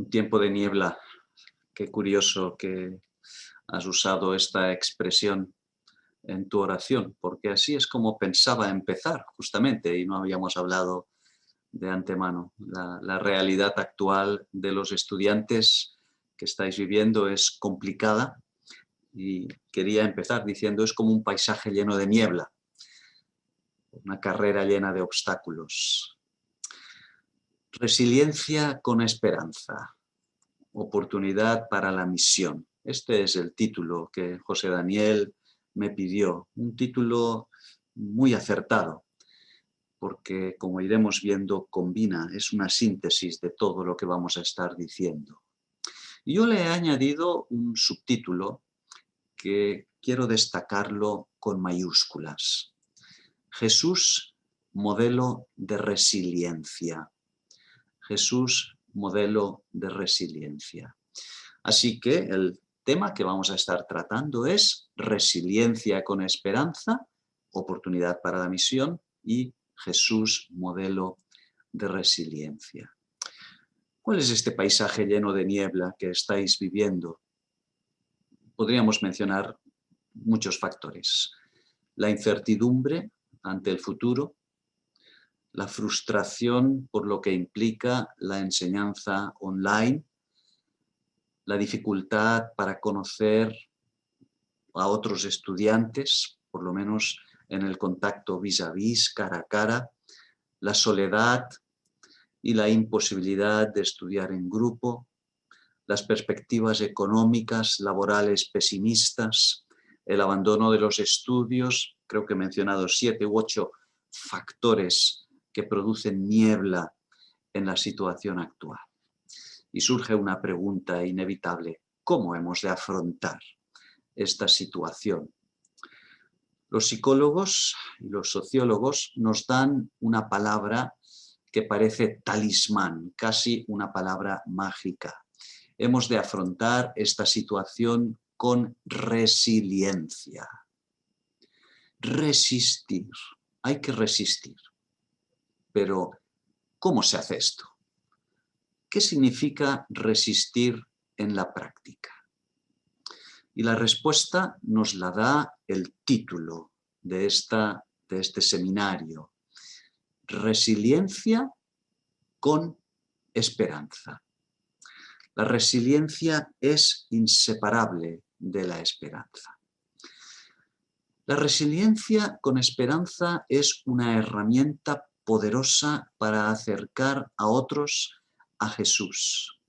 Un tiempo de niebla. Qué curioso que has usado esta expresión en tu oración, porque así es como pensaba empezar, justamente, y no habíamos hablado de antemano. La realidad actual de los estudiantes que estáis viviendo es complicada y quería empezar diciendo es como un paisaje lleno de niebla, una carrera llena de obstáculos. Resiliencia con esperanza, oportunidad para la misión. Este es el título que José Daniel me pidió, un título muy acertado, porque como iremos viendo combina, es una síntesis de todo lo que vamos a estar diciendo. Y yo le he añadido un subtítulo que quiero destacarlo con mayúsculas. Jesús, modelo de resiliencia. Jesús, modelo de resiliencia. Así que el tema que vamos a estar tratando es resiliencia con esperanza, oportunidad para la misión y Jesús, modelo de resiliencia. ¿Cuál es este paisaje lleno de niebla que estáis viviendo? Podríamos mencionar muchos factores. La incertidumbre ante el futuro, la frustración por lo que implica la enseñanza online, la dificultad para conocer a otros estudiantes, por lo menos en el contacto vis a vis, cara a cara, la soledad y la imposibilidad de estudiar en grupo, las perspectivas económicas, laborales pesimistas, el abandono de los estudios. Creo que he mencionado 7 u 8 factores que producen niebla en la situación actual. Y surge una pregunta inevitable: ¿cómo hemos de afrontar esta situación? Los psicólogos y los sociólogos nos dan una palabra que parece talismán, casi una palabra mágica. Hemos de afrontar esta situación con resiliencia. Resistir. Hay que resistir. Pero, ¿cómo se hace esto? ¿Qué significa resistir en la práctica? Y la respuesta nos la da el título de este seminario. Resiliencia con esperanza. La resiliencia es inseparable de la esperanza. La resiliencia con esperanza es una herramienta poderosa para acercar a otros a Jesús,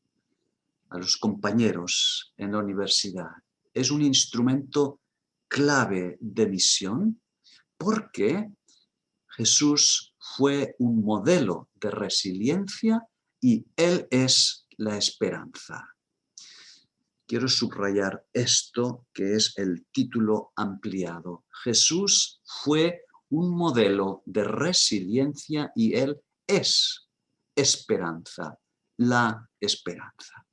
a los compañeros en la universidad. Es un instrumento clave de misión porque Jesús fue un modelo de resiliencia y Él es la esperanza. Quiero subrayar esto que es el título ampliado. Jesús fue un modelo de resiliencia y Él es esperanza, la esperanza.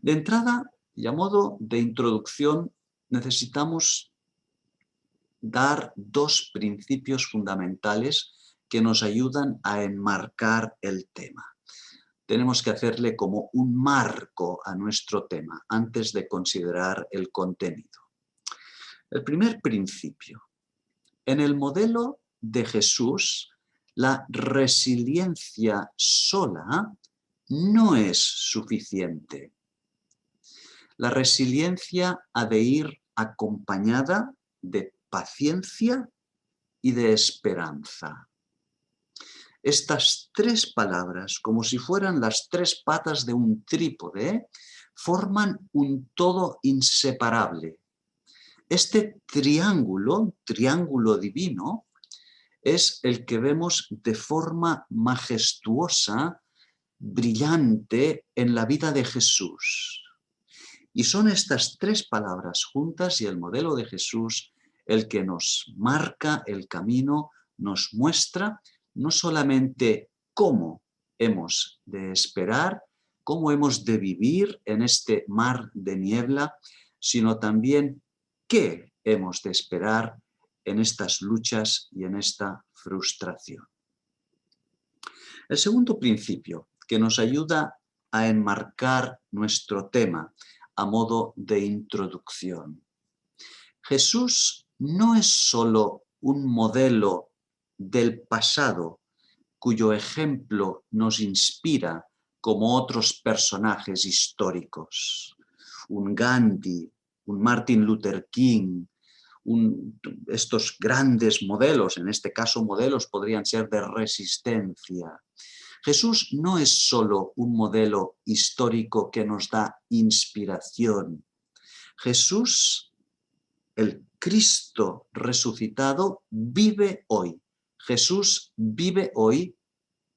De entrada y a modo de introducción necesitamos dar 2 principios fundamentales que nos ayudan a enmarcar el tema. Tenemos que hacerle como un marco a nuestro tema antes de considerar el contenido. El primer principio: en el modelo de Jesús, la resiliencia sola no es suficiente. La resiliencia ha de ir acompañada de paciencia y de esperanza. Estas 3 palabras, como si fueran las 3 patas de un trípode, forman un todo inseparable. Este triángulo divino, es el que vemos de forma majestuosa, brillante en la vida de Jesús. Y son estas 3 palabras juntas y el modelo de Jesús el que nos marca el camino, nos muestra no solamente cómo hemos de esperar, cómo hemos de vivir en este mar de niebla, sino también qué hemos de esperar en estas luchas y en esta frustración. El segundo principio que nos ayuda a enmarcar nuestro tema a modo de introducción. Jesús no es solo un modelo del pasado cuyo ejemplo nos inspira como otros personajes históricos. Un Gandhi, un Martin Luther King, estos grandes modelos, en este caso modelos podrían ser de resistencia. Jesús no es solo un modelo histórico que nos da inspiración. Jesús, el Cristo resucitado, vive hoy. Jesús vive hoy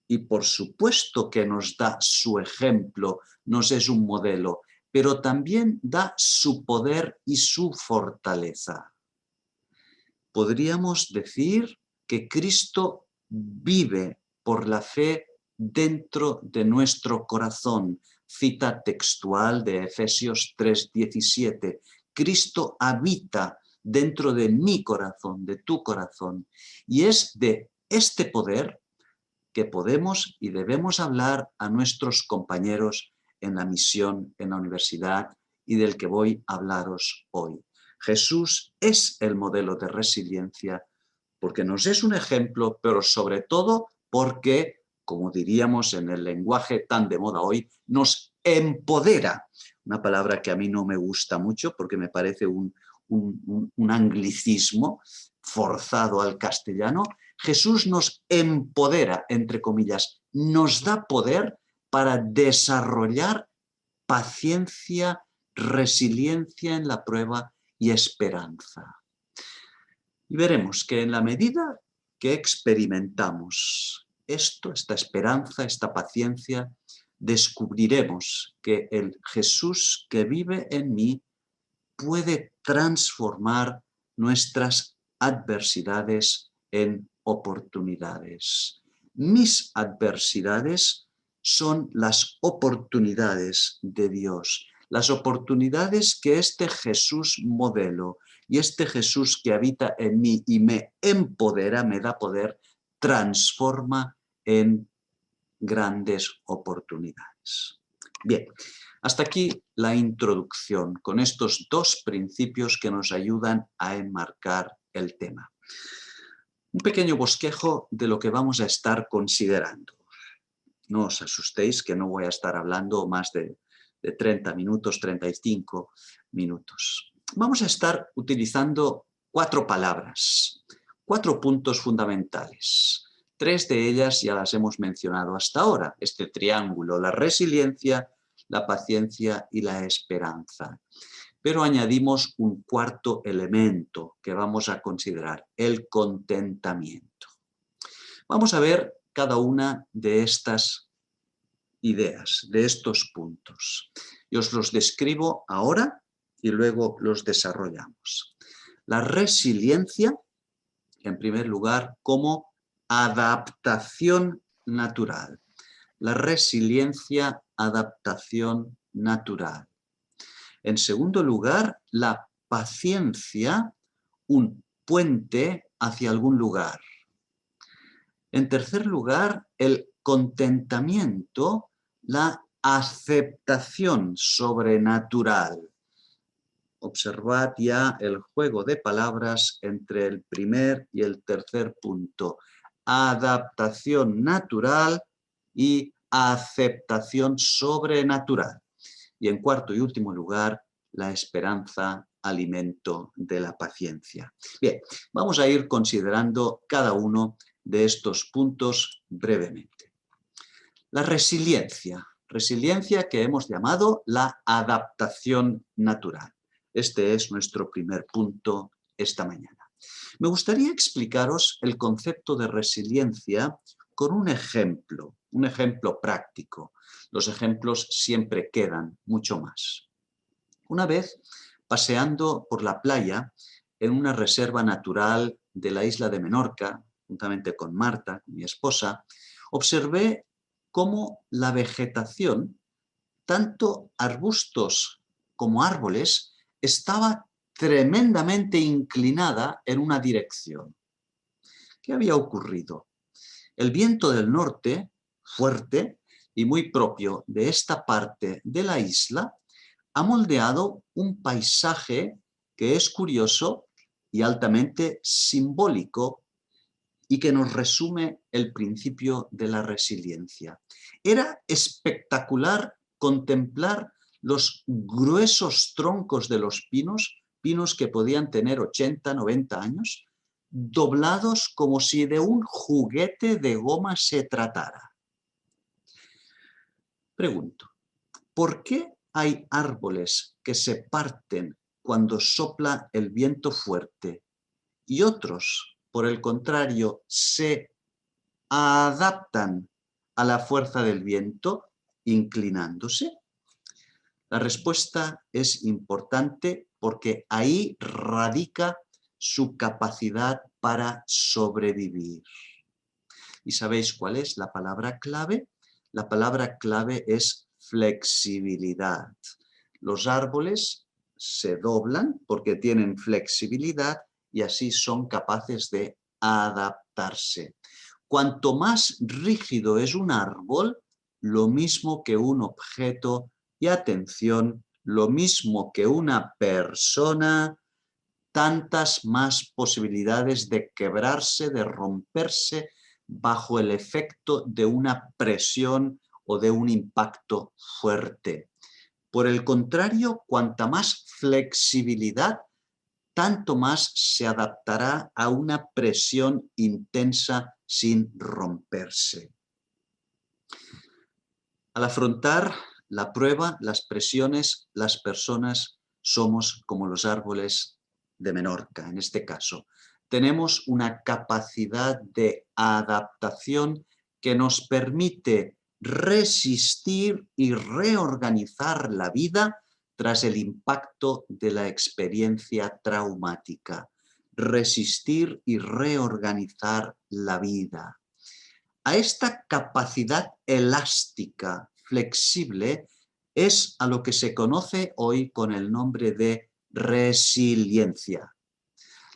y por supuesto que nos da su ejemplo, nos es un modelo, pero también da su poder y su fortaleza. Podríamos decir que Cristo vive por la fe dentro de nuestro corazón. Cita textual de Efesios 3:17. Cristo habita dentro de mi corazón, de tu corazón. Y es de este poder que podemos y debemos hablar a nuestros compañeros en la misión, en la universidad y del que voy a hablaros hoy. Jesús es el modelo de resiliencia porque nos es un ejemplo, pero sobre todo porque, como diríamos en el lenguaje tan de moda hoy, nos empodera. Una palabra que a mí no me gusta mucho porque me parece un anglicismo forzado al castellano. Jesús nos empodera, entre comillas, nos da poder para desarrollar paciencia, resiliencia en la prueba y esperanza. Y veremos que en la medida que experimentamos esto, esta esperanza, esta paciencia, descubriremos que el Jesús que vive en mí puede transformar nuestras adversidades en oportunidades. Mis adversidades son las oportunidades de Dios, las oportunidades que este Jesús modelo y este Jesús que habita en mí y me empodera, me da poder, transforma en grandes oportunidades. Bien, hasta aquí la introducción con estos dos principios que nos ayudan a enmarcar el tema. Un pequeño bosquejo de lo que vamos a estar considerando. No os asustéis que no voy a estar hablando más de 30 minutos, 35 minutos. Vamos a estar utilizando 4 palabras, 4 puntos fundamentales. 3 de ellas ya las hemos mencionado hasta ahora, este triángulo, la resiliencia, la paciencia y la esperanza. Pero añadimos un cuarto elemento que vamos a considerar, el contentamiento. Vamos a ver cada una de estas ideas, de estos puntos. Yo os los describo ahora y luego los desarrollamos. La resiliencia, en primer lugar, como adaptación natural. La resiliencia, adaptación natural. En segundo lugar, la paciencia, un puente hacia algún lugar. En tercer lugar, el contentamiento, la aceptación sobrenatural. Observad ya el juego de palabras entre el primer y el tercer punto. Adaptación natural y aceptación sobrenatural. Y en cuarto y último lugar, la esperanza, alimento de la paciencia. Bien, vamos a ir considerando cada uno de estos puntos brevemente. La resiliencia que hemos llamado la adaptación natural. Este es nuestro primer punto esta mañana. Me gustaría explicaros el concepto de resiliencia con un ejemplo práctico. Los ejemplos siempre quedan mucho más. Una vez, paseando por la playa en una reserva natural de la isla de Menorca, juntamente con Marta, mi esposa, observé cómo la vegetación, tanto arbustos como árboles, estaba tremendamente inclinada en una dirección. ¿Qué había ocurrido? El viento del norte, fuerte, y muy propio de esta parte de la isla, ha moldeado un paisaje que es curioso y altamente simbólico y que nos resume el principio de la resiliencia. Era espectacular contemplar los gruesos troncos de los pinos, pinos que podían tener 80, 90 años, doblados como si de un juguete de goma se tratara. Pregunto, ¿por qué hay árboles que se parten cuando sopla el viento fuerte y otros, por el contrario, se adaptan a la fuerza del viento inclinándose? La respuesta es importante porque ahí radica su capacidad para sobrevivir. ¿Y sabéis cuál es la palabra clave? La palabra clave es flexibilidad. Los árboles se doblan porque tienen flexibilidad y así son capaces de adaptarse. Cuanto más rígido es un árbol, lo mismo que un objeto, y atención, lo mismo que una persona, tantas más posibilidades de quebrarse, de romperse bajo el efecto de una presión o de un impacto fuerte. Por el contrario, cuanta más flexibilidad, tanto más se adaptará a una presión intensa sin romperse. Al afrontar la prueba, las presiones, las personas somos como los árboles de Menorca, en este caso. Tenemos una capacidad de adaptación que nos permite resistir y reorganizar la vida tras el impacto de la experiencia traumática. Resistir y reorganizar la vida. A esta capacidad elástica, flexible, es a lo que se conoce hoy con el nombre de resiliencia.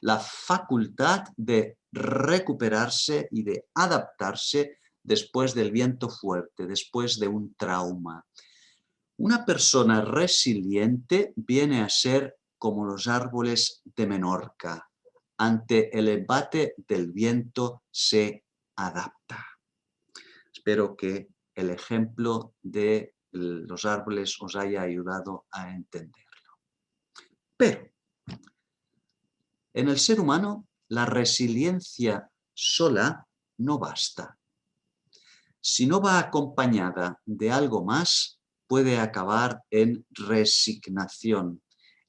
La facultad de recuperarse y de adaptarse después del viento fuerte, después de un trauma. Una persona resiliente viene a ser como los árboles de Menorca. Ante el embate del viento se adapta. Espero que el ejemplo de los árboles os haya ayudado a entenderlo. Pero en el ser humano la resiliencia sola no basta. Si no va acompañada de algo más, puede acabar en resignación,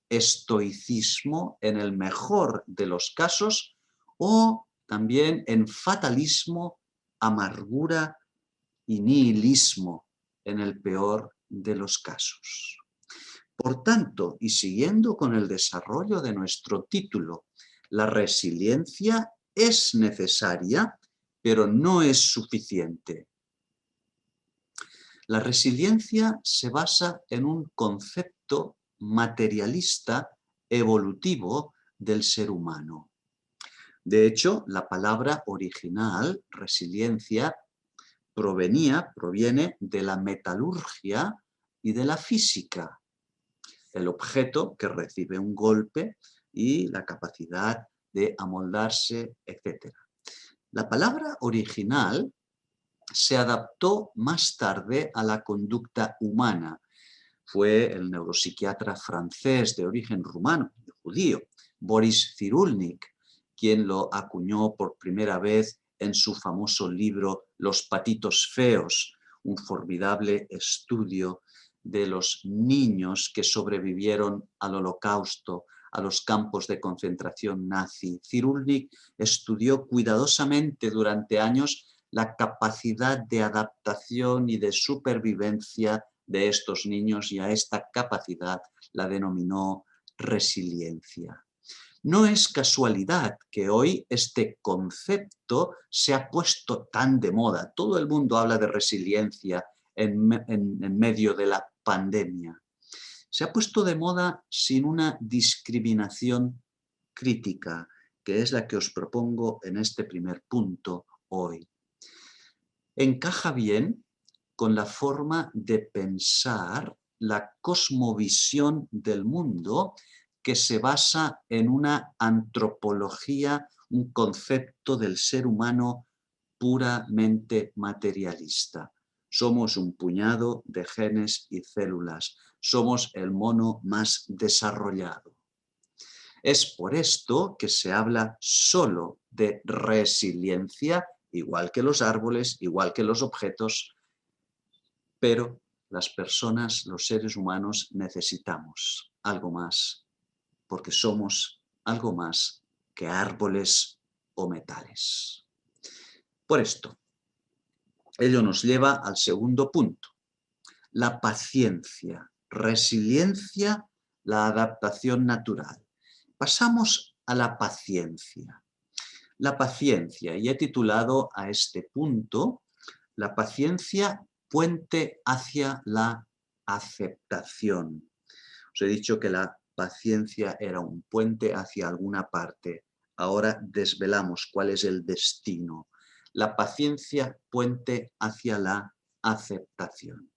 estoicismo en el mejor de los casos o también en fatalismo, amargura y nihilismo en el peor de los casos. Por tanto, y siguiendo con el desarrollo de nuestro título, la resiliencia es necesaria, pero no es suficiente. La resiliencia se basa en un concepto materialista evolutivo del ser humano. De hecho, la palabra original, resiliencia, proviene de la metalurgia y de la física. El objeto que recibe un golpe y la capacidad de amoldarse, etc. La palabra original se adaptó más tarde a la conducta humana. Fue el neuropsiquiatra francés de origen rumano, judío, Boris Cyrulnik, quien lo acuñó por primera vez en su famoso libro Los patitos feos, un formidable estudio de los niños que sobrevivieron al Holocausto, a los campos de concentración nazi. Cyrulnik estudió cuidadosamente durante años la capacidad de adaptación y de supervivencia de estos niños y a esta capacidad la denominó resiliencia. No es casualidad que hoy este concepto se ha puesto tan de moda. Todo el mundo habla de resiliencia en medio de la pandemia. Se ha puesto de moda sin una discriminación crítica, que es la que os propongo en este primer punto hoy. Encaja bien con la forma de pensar, la cosmovisión del mundo que se basa en una antropología, un concepto del ser humano puramente materialista. Somos un puñado de genes y células. Somos el mono más desarrollado. Es por esto que se habla solo de resiliencia, igual que los árboles, igual que los objetos, pero las personas, los seres humanos, necesitamos algo más, porque somos algo más que árboles o metales. Por esto, ello nos lleva al segundo punto, la paciencia, resiliencia, la adaptación natural. Pasamos a la paciencia. La paciencia, y he titulado a este punto, la paciencia puente hacia la aceptación. Os he dicho que la paciencia era un puente hacia alguna parte. Ahora desvelamos cuál es el destino. La paciencia puente hacia la aceptación.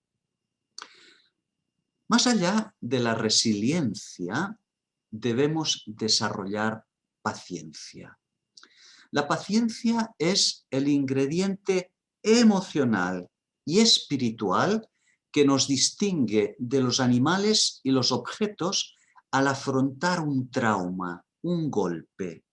Más allá de la resiliencia, debemos desarrollar paciencia. La paciencia es el ingrediente emocional y espiritual que nos distingue de los animales y los objetos al afrontar un trauma, un golpe.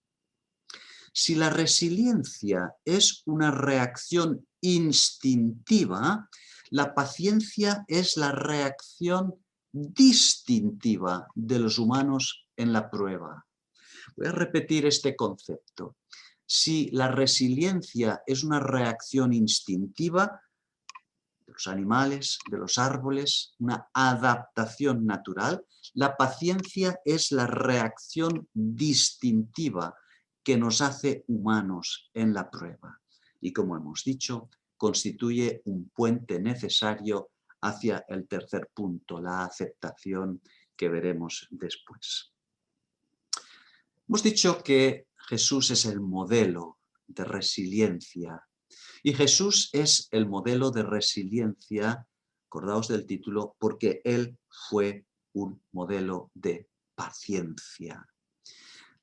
Si la resiliencia es una reacción instintiva, la paciencia es la reacción distintiva de los humanos en la prueba. Voy a repetir este concepto. Si la resiliencia es una reacción instintiva de los animales, de los árboles, una adaptación natural, la paciencia es la reacción distintiva que nos hace humanos en la prueba. Y como hemos dicho, constituye un puente necesario hacia el tercer punto, la aceptación que veremos después. Hemos dicho que Jesús es el modelo de resiliencia y Jesús es el modelo de resiliencia, acordaos del título, porque Él fue un modelo de paciencia.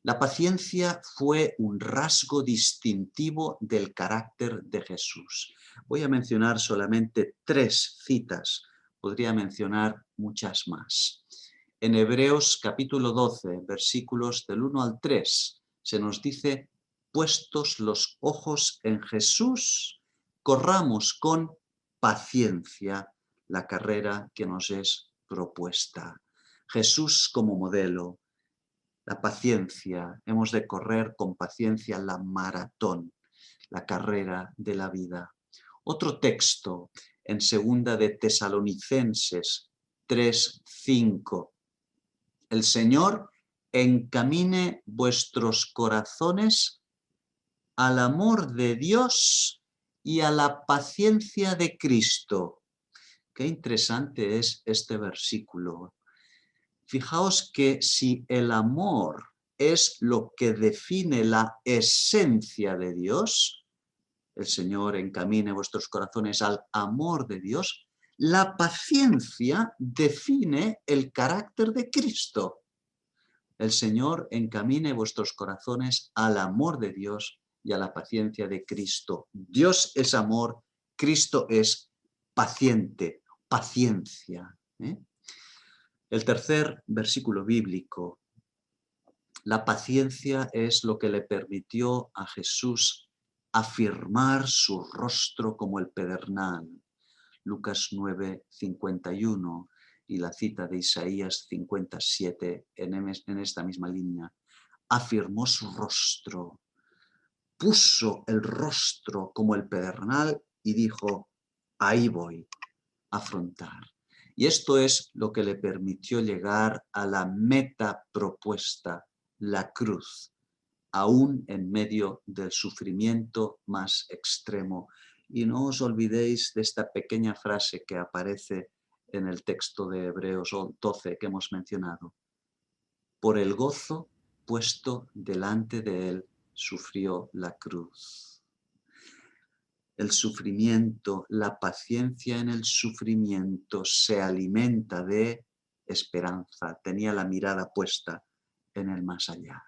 La paciencia fue un rasgo distintivo del carácter de Jesús. Voy a mencionar solamente 3 citas, podría mencionar muchas más. En Hebreos capítulo 12, versículos del 1 al 3, se nos dice, puestos los ojos en Jesús, corramos con paciencia la carrera que nos es propuesta. Jesús como modelo, la paciencia, hemos de correr con paciencia la maratón, la carrera de la vida. Otro texto en segunda de Tesalonicenses 3:5. El Señor encamine vuestros corazones al amor de Dios y a la paciencia de Cristo. Qué interesante es este versículo. Fijaos que si el amor es lo que define la esencia de Dios, el Señor encamine vuestros corazones al amor de Dios, la paciencia define el carácter de Cristo. El Señor encamine vuestros corazones al amor de Dios y a la paciencia de Cristo. Dios es amor, Cristo es paciente, paciencia. El tercer versículo bíblico. La paciencia es lo que le permitió a Jesús afirmar su rostro como el pedernal. Lucas 9:51 y la cita de Isaías 57 en esta misma línea. Afirmó su rostro, puso el rostro como el pedernal y dijo, ahí voy a afrontar. Y esto es lo que le permitió llegar a la meta propuesta, la cruz, aún en medio del sufrimiento más extremo. Y no os olvidéis de esta pequeña frase que aparece en el texto de Hebreos 12 que hemos mencionado. Por el gozo puesto delante de él, sufrió la cruz. el sufrimiento, la paciencia en el sufrimiento se alimenta de esperanza. Tenía la mirada puesta en el más allá.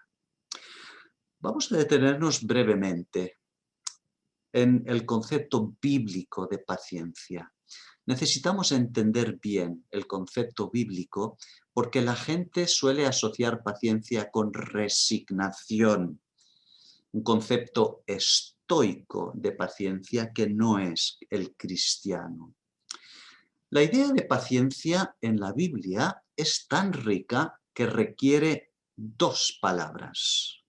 Vamos a detenernos brevemente en el concepto bíblico de paciencia. Necesitamos entender bien el concepto bíblico porque la gente suele asociar paciencia con resignación, un concepto estoico de paciencia que no es el cristiano. La idea de paciencia en la Biblia es tan rica que requiere dos palabras: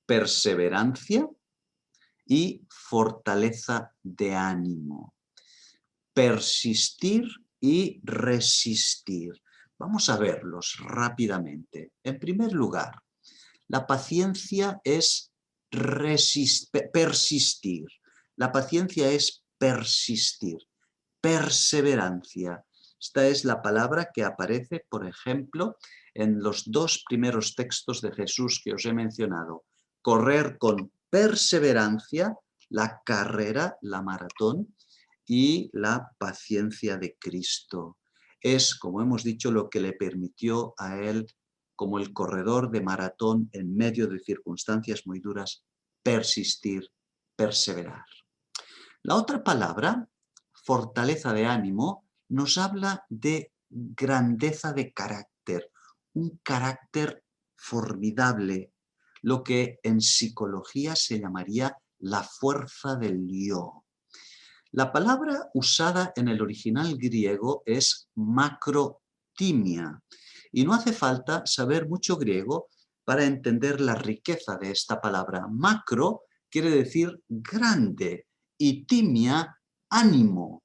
perseverancia y fortaleza de ánimo. Persistir y resistir. Vamos a verlos rápidamente. En primer lugar, la paciencia es persistir. La paciencia es persistir. Perseverancia. Esta es la palabra que aparece, por ejemplo, en los dos primeros textos de Jesús que os he mencionado. Correr con perseverancia la carrera, la maratón, y la paciencia de Cristo. Es, como hemos dicho, lo que le permitió a él, como el corredor de maratón en medio de circunstancias muy duras, persistir, perseverar. La otra palabra, fortaleza de ánimo, nos habla de grandeza de carácter, un carácter formidable, lo que en psicología se llamaría la fuerza del yo. La palabra usada en el original griego es macrotimia, y no hace falta saber mucho griego para entender la riqueza de esta palabra. Macro quiere decir grande y timia, ánimo.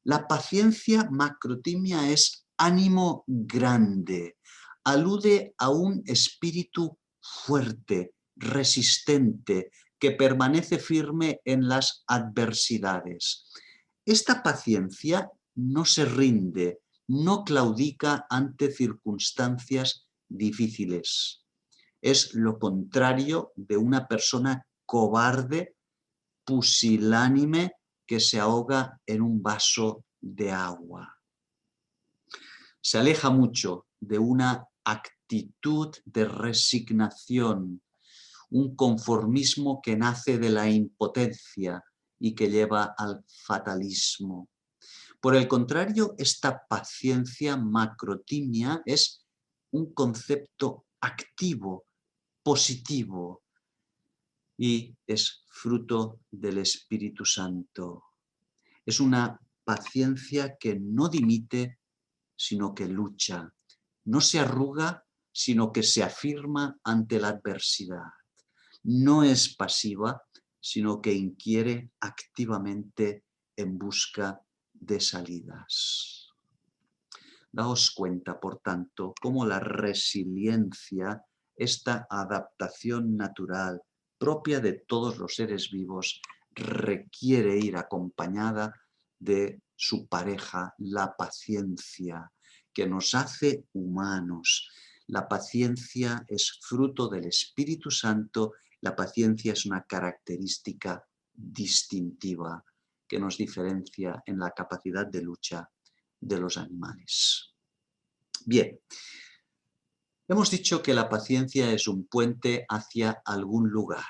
La paciencia macrotimia es ánimo grande, alude a un espíritu fuerte, resistente, que permanece firme en las adversidades. Esta paciencia no se rinde, no claudica ante circunstancias difíciles. Es lo contrario de una persona cobarde, pusilánime, que se ahoga en un vaso de agua. Se aleja mucho de una actitud de resignación, un conformismo que nace de la impotencia y que lleva al fatalismo. Por el contrario, esta paciencia macrotimia es un concepto activo, positivo, y es fruto del Espíritu Santo. Es una paciencia que no dimite, sino que lucha. No se arruga, sino que se afirma ante la adversidad. No es pasiva, sino que inquiere activamente en busca de salidas. Daos cuenta, por tanto, cómo la resiliencia, esta adaptación natural propia de todos los seres vivos, requiere ir acompañada de su pareja, la paciencia, que nos hace humanos. La paciencia es fruto del Espíritu Santo. La paciencia es una característica distintiva que nos diferencia en la capacidad de lucha de los animales. Bien, hemos dicho que la paciencia es un puente hacia algún lugar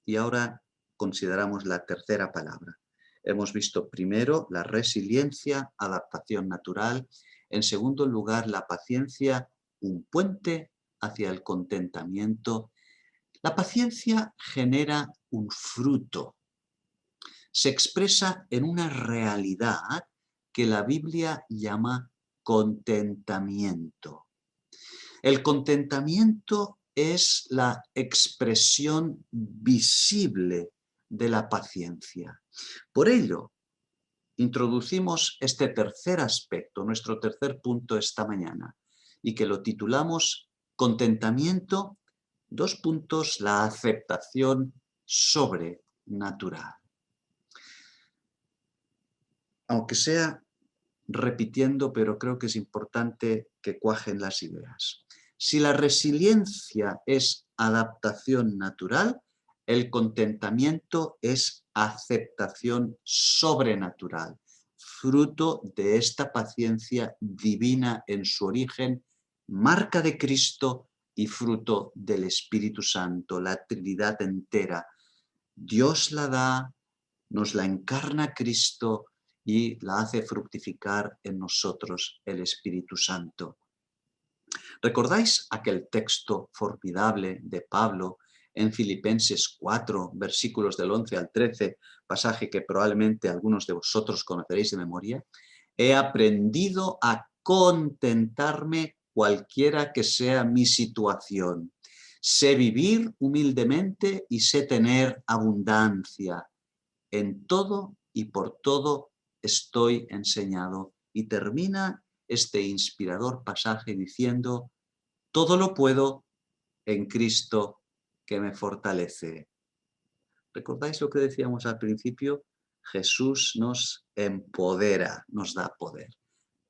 y ahora consideramos la tercera palabra. Hemos visto primero la resiliencia, adaptación natural. En segundo lugar, la paciencia, un puente hacia el contentamiento. La paciencia genera un fruto. Se expresa en una realidad que la Biblia llama contentamiento. El contentamiento es la expresión visible de la paciencia. Por ello, introducimos este tercer aspecto, nuestro tercer punto esta mañana, y que lo titulamos Contentamiento, dos puntos, la aceptación sobrenatural. Aunque sea repitiendo, pero creo que es importante que cuajen las ideas. Si la resiliencia es adaptación natural, el contentamiento es aceptación sobrenatural, fruto de esta paciencia divina en su origen, marca de Cristo y fruto del Espíritu Santo, la Trinidad entera. Dios la da, nos la encarna Cristo y la hace fructificar en nosotros el Espíritu Santo. ¿Recordáis aquel texto formidable de Pablo en Filipenses 4, versículos del 11 al 13, pasaje que probablemente algunos de vosotros conoceréis de memoria? He aprendido a contentarme cualquiera que sea mi situación. Sé vivir humildemente y sé tener abundancia. En todo y por todo estoy enseñado. Y termina este inspirador pasaje diciendo: todo lo puedo en Cristo que me fortalece. ¿Recordáis lo que decíamos al principio? Jesús nos empodera, nos da poder.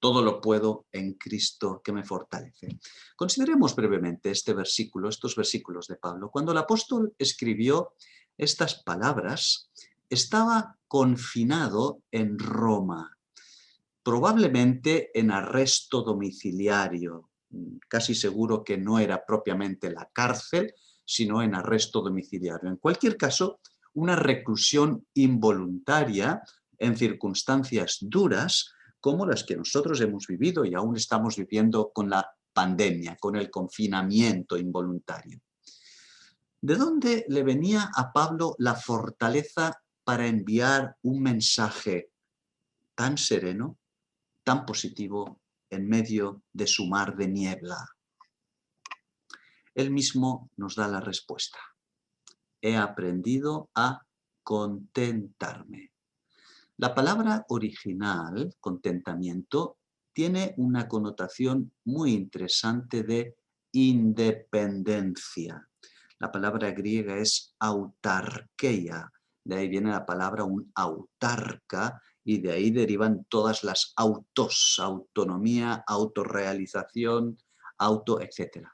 Todo lo puedo en Cristo que me fortalece. Consideremos brevemente este versículo, estos versículos de Pablo. Cuando el apóstol escribió estas palabras, estaba confinado en Roma, probablemente en arresto domiciliario. Casi seguro que no era propiamente la cárcel, sino en arresto domiciliario. En cualquier caso, una reclusión involuntaria en circunstancias duras como las que nosotros hemos vivido y aún estamos viviendo con la pandemia, con el confinamiento involuntario. ¿De dónde le venía a Pablo la fortaleza para enviar un mensaje tan sereno, tan positivo, en medio de su mar de niebla? Él mismo nos da la respuesta. He aprendido a contentarme. La palabra original, contentamiento, tiene una connotación muy interesante de independencia. La palabra griega es autarkeia, de ahí viene la palabra un autarca y de ahí derivan todas las autos, autonomía, autorrealización, etc.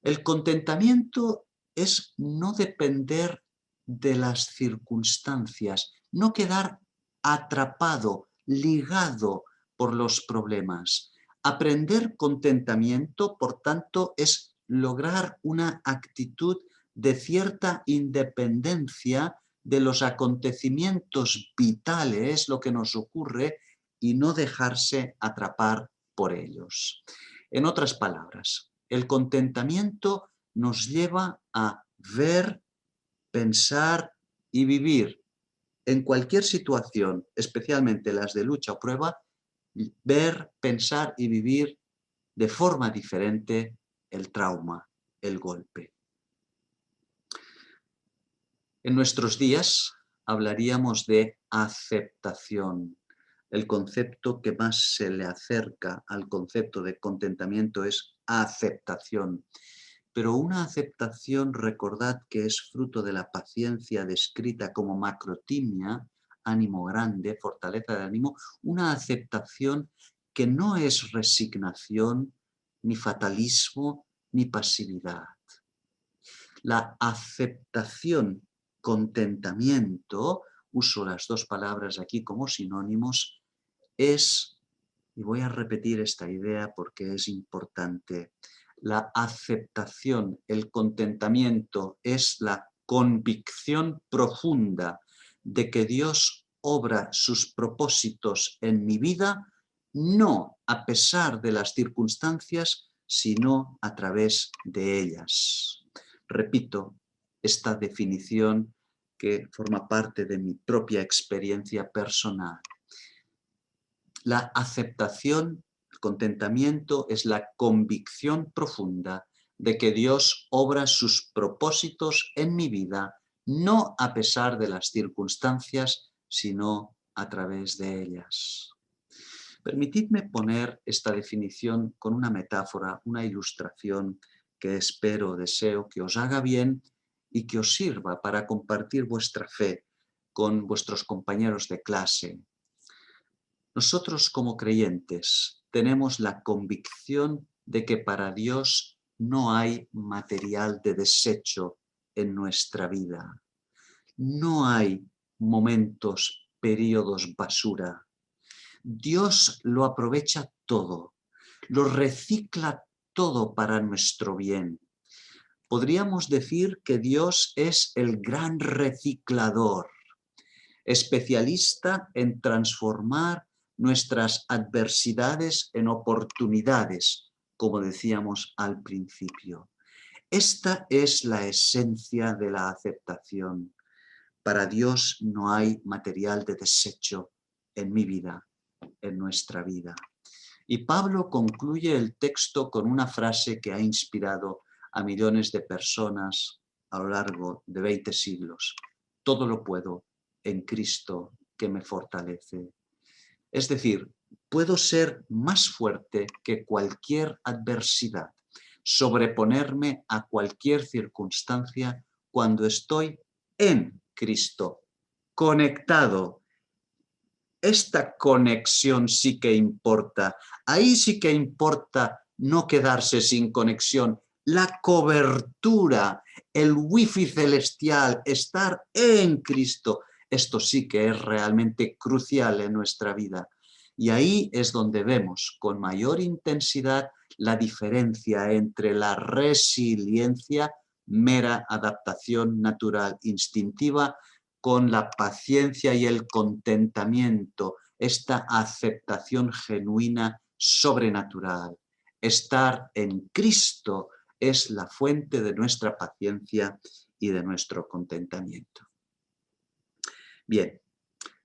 El contentamiento es no depender de las circunstancias, no quedar atrapado, ligado por los problemas. Aprender contentamiento, por tanto, es lograr una actitud de cierta independencia de los acontecimientos vitales, lo que nos ocurre, y no dejarse atrapar por ellos. En otras palabras, el contentamiento nos lleva a ver, pensar y vivir en cualquier situación, especialmente las de lucha o prueba, ver, pensar y vivir de forma diferente el trauma, el golpe. En nuestros días hablaríamos de aceptación. El concepto que más se le acerca al concepto de contentamiento es aceptación. Pero una aceptación, recordad que es fruto de la paciencia descrita como macrotimia, ánimo grande, fortaleza de ánimo, una aceptación que no es resignación, ni fatalismo, ni pasividad. La aceptación, contentamiento, uso las dos palabras aquí como sinónimos, es, y voy a repetir esta idea porque es importante, la aceptación, el contentamiento es la convicción profunda de que Dios obra sus propósitos en mi vida, no a pesar de las circunstancias, sino a través de ellas. Repito esta definición que forma parte de mi propia experiencia personal. La aceptación, el contentamiento, es la convicción profunda de que Dios obra sus propósitos en mi vida, no a pesar de las circunstancias, sino a través de ellas. Permitidme poner esta definición con una metáfora, una ilustración que espero, deseo que os haga bien y que os sirva para compartir vuestra fe con vuestros compañeros de clase. Nosotros como creyentes tenemos la convicción de que para Dios no hay material de desecho en nuestra vida. No hay momentos, periodos basura. Dios lo aprovecha todo, lo recicla todo para nuestro bien. Podríamos decir que Dios es el gran reciclador, especialista en transformar nuestras adversidades en oportunidades, como decíamos al principio. Esta es la esencia de la aceptación. Para Dios no hay material de desecho en mi vida, en nuestra vida. Y Pablo concluye el texto con una frase que ha inspirado a millones de personas a lo largo de 20 siglos. Todo lo puedo en Cristo que me fortalece. Es decir, puedo ser más fuerte que cualquier adversidad, sobreponerme a cualquier circunstancia cuando estoy en Cristo, conectado. Esta conexión sí que importa. Ahí sí que importa no quedarse sin conexión. La cobertura, el wifi celestial, estar en Cristo. Esto sí que es realmente crucial en nuestra vida. Y ahí es donde vemos con mayor intensidad la diferencia entre la resiliencia, mera adaptación natural instintiva, con la paciencia y el contentamiento, esta aceptación genuina sobrenatural. Estar en Cristo es la fuente de nuestra paciencia y de nuestro contentamiento. Bien,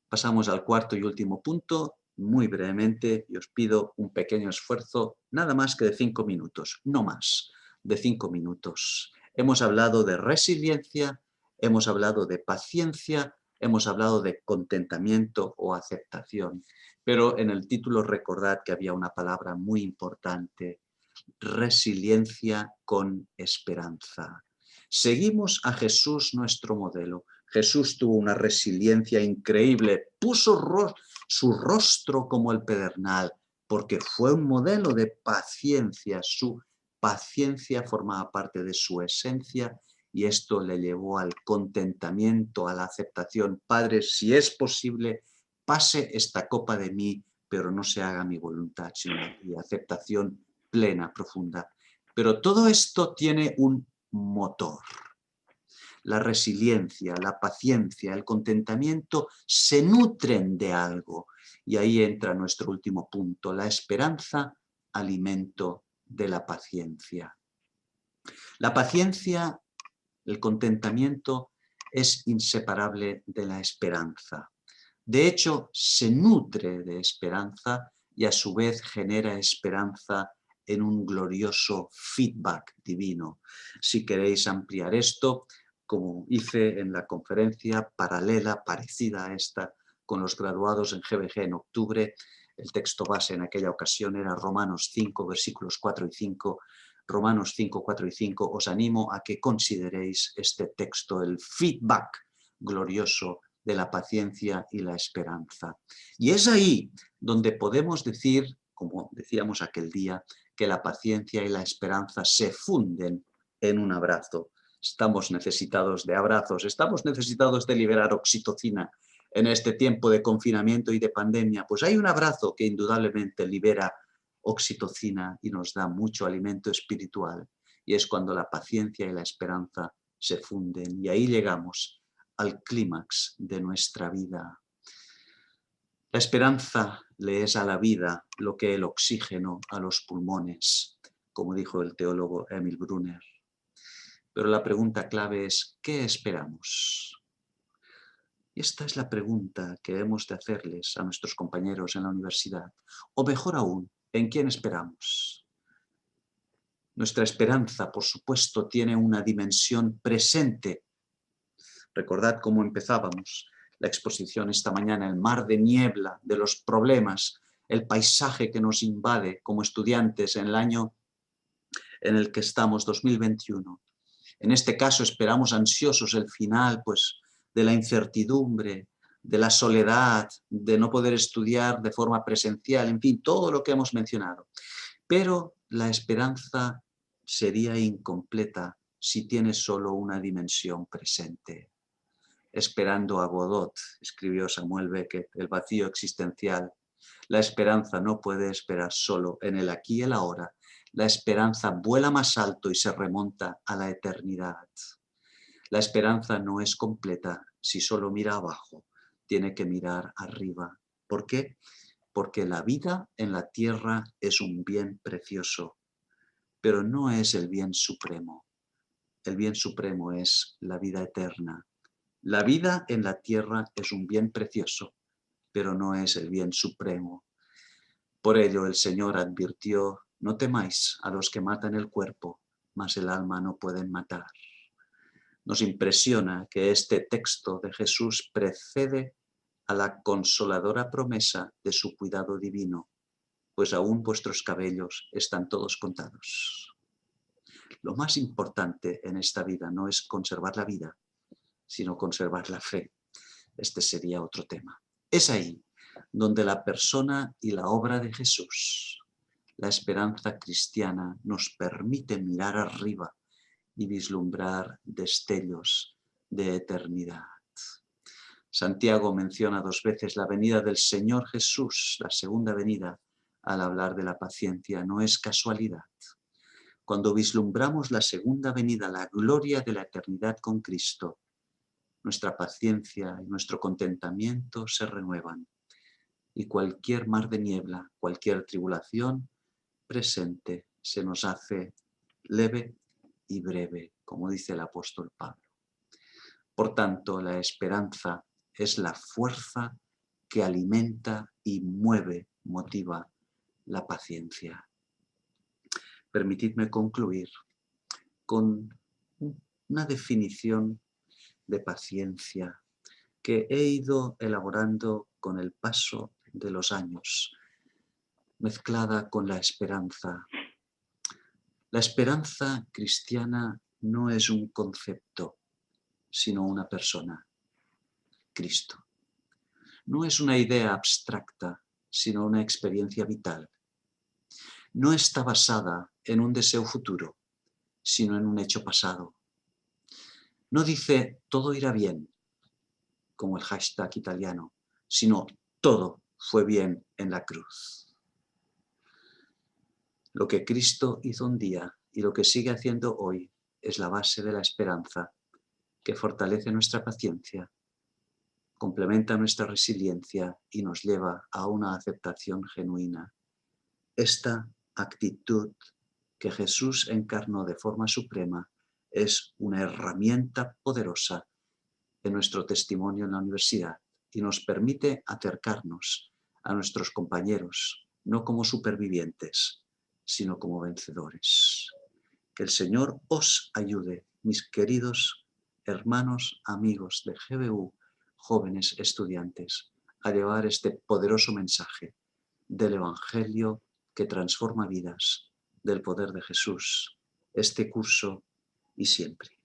pasamos al cuarto y último punto, muy brevemente, y os pido un pequeño esfuerzo, nada más que de 5 minutos, no más, de 5 minutos. Hemos hablado de resiliencia, hemos hablado de paciencia, hemos hablado de contentamiento o aceptación, pero en el título recordad que había una palabra muy importante, resiliencia con esperanza. Seguimos a Jesús, nuestro modelo. Jesús tuvo una resiliencia increíble, puso su rostro como el pedernal, porque fue un modelo de paciencia. Su paciencia formaba parte de su esencia y esto le llevó al contentamiento, a la aceptación. Padre, si es posible, pase esta copa de mí, pero no se haga mi voluntad, sino mi aceptación plena, profunda. Pero todo esto tiene un motor. La resiliencia, la paciencia, el contentamiento se nutren de algo. Y ahí entra nuestro último punto, la esperanza, alimento de la paciencia. La paciencia, el contentamiento, es inseparable de la esperanza. De hecho, se nutre de esperanza y a su vez genera esperanza en un glorioso feedback divino. Si queréis ampliar esto, como hice en la conferencia paralela, parecida a esta, con los graduados en GBG en octubre, el texto base en aquella ocasión era Romanos 5, versículos 4 y 5. Romanos 5, 4 y 5, os animo a que consideréis este texto, el feedback glorioso de la paciencia y la esperanza. Y es ahí donde podemos decir, como decíamos aquel día, que la paciencia y la esperanza se funden en un abrazo. Estamos necesitados de abrazos, estamos necesitados de liberar oxitocina en este tiempo de confinamiento y de pandemia. Pues hay un abrazo que indudablemente libera oxitocina y nos da mucho alimento espiritual. Y es cuando la paciencia y la esperanza se funden. Y ahí llegamos al clímax de nuestra vida. La esperanza le es a la vida lo que el oxígeno a los pulmones, como dijo el teólogo Emil Brunner. Pero la pregunta clave es, ¿qué esperamos? Y esta es la pregunta que hemos de hacerles a nuestros compañeros en la universidad. O mejor aún, ¿en quién esperamos? Nuestra esperanza, por supuesto, tiene una dimensión presente. Recordad cómo empezábamos la exposición esta mañana, el mar de niebla de los problemas, el paisaje que nos invade como estudiantes en el año en el que estamos, 2021. En este caso esperamos ansiosos el final, pues, de la incertidumbre, de la soledad, de no poder estudiar de forma presencial, en fin, todo lo que hemos mencionado. Pero la esperanza sería incompleta si tiene solo una dimensión presente. esperando a Godot, escribió Samuel Beckett, el vacío existencial. La esperanza no puede esperar solo en el aquí y el ahora. La esperanza vuela más alto y se remonta a la eternidad. La esperanza no es completa si solo mira abajo, tiene que mirar arriba. ¿Por qué? Porque la vida en la tierra es un bien precioso, pero no es el bien supremo. El bien supremo es la vida eterna. La vida en la tierra es un bien precioso, pero no es el bien supremo. Por ello el Señor advirtió: no temáis a los que matan el cuerpo, mas el alma no pueden matar. Nos impresiona que este texto de Jesús precede a la consoladora promesa de su cuidado divino, pues aún vuestros cabellos están todos contados. Lo más importante en esta vida no es conservar la vida, sino conservar la fe. Este sería otro tema. Es ahí donde la persona y la obra de Jesús, la esperanza cristiana, nos permite mirar arriba y vislumbrar destellos de eternidad. Santiago menciona 2 veces la venida del Señor Jesús, la segunda venida, al hablar de la paciencia. No es casualidad. Cuando vislumbramos la segunda venida, la gloria de la eternidad con Cristo, nuestra paciencia y nuestro contentamiento se renuevan, y cualquier mar de niebla, cualquier tribulación presente se nos hace leve y breve, como dice el apóstol Pablo. Por tanto, la esperanza es la fuerza que alimenta y mueve, motiva la paciencia. Permitidme concluir con una definición de paciencia que he ido elaborando con el paso de los años, mezclada con la esperanza. La esperanza cristiana no es un concepto, sino una persona, Cristo. No es una idea abstracta, sino una experiencia vital. No está basada en un deseo futuro, sino en un hecho pasado. No dice todo irá bien, como el hashtag italiano, sino todo fue bien en la cruz. Lo que Cristo hizo un día y lo que sigue haciendo hoy es la base de la esperanza que fortalece nuestra paciencia, complementa nuestra resiliencia y nos lleva a una aceptación genuina. Esta actitud que Jesús encarnó de forma suprema es una herramienta poderosa en nuestro testimonio en la universidad y nos permite acercarnos a nuestros compañeros, no como supervivientes, sino como vencedores. Que el Señor os ayude, mis queridos hermanos, amigos de GBU, jóvenes estudiantes, a llevar este poderoso mensaje del Evangelio que transforma vidas, del poder de Jesús, este curso y siempre.